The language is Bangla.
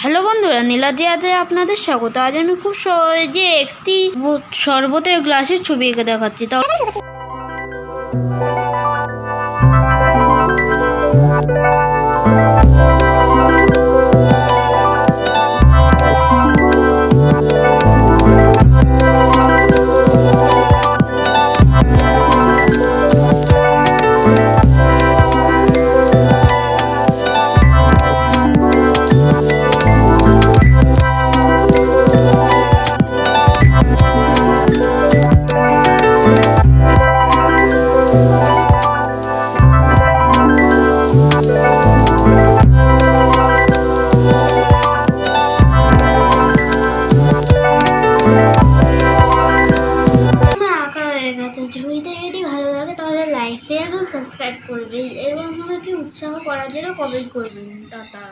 হ্যালো বন্ধুরা, নীলাদ্রিয়াতে আপনাদের স্বাগত। আজ আমি খুব সহজে একটি শরবতের গ্লাসের ছবি এঁকে দেখাচ্ছি। ছবিটা যদি ভালো লাগে তাহলে লাইক শেয়ার এবং সাবস্ক্রাইব করবেন এবং আমাকে উৎসাহ করার জন্য কমেন্ট করবেন। টাটা।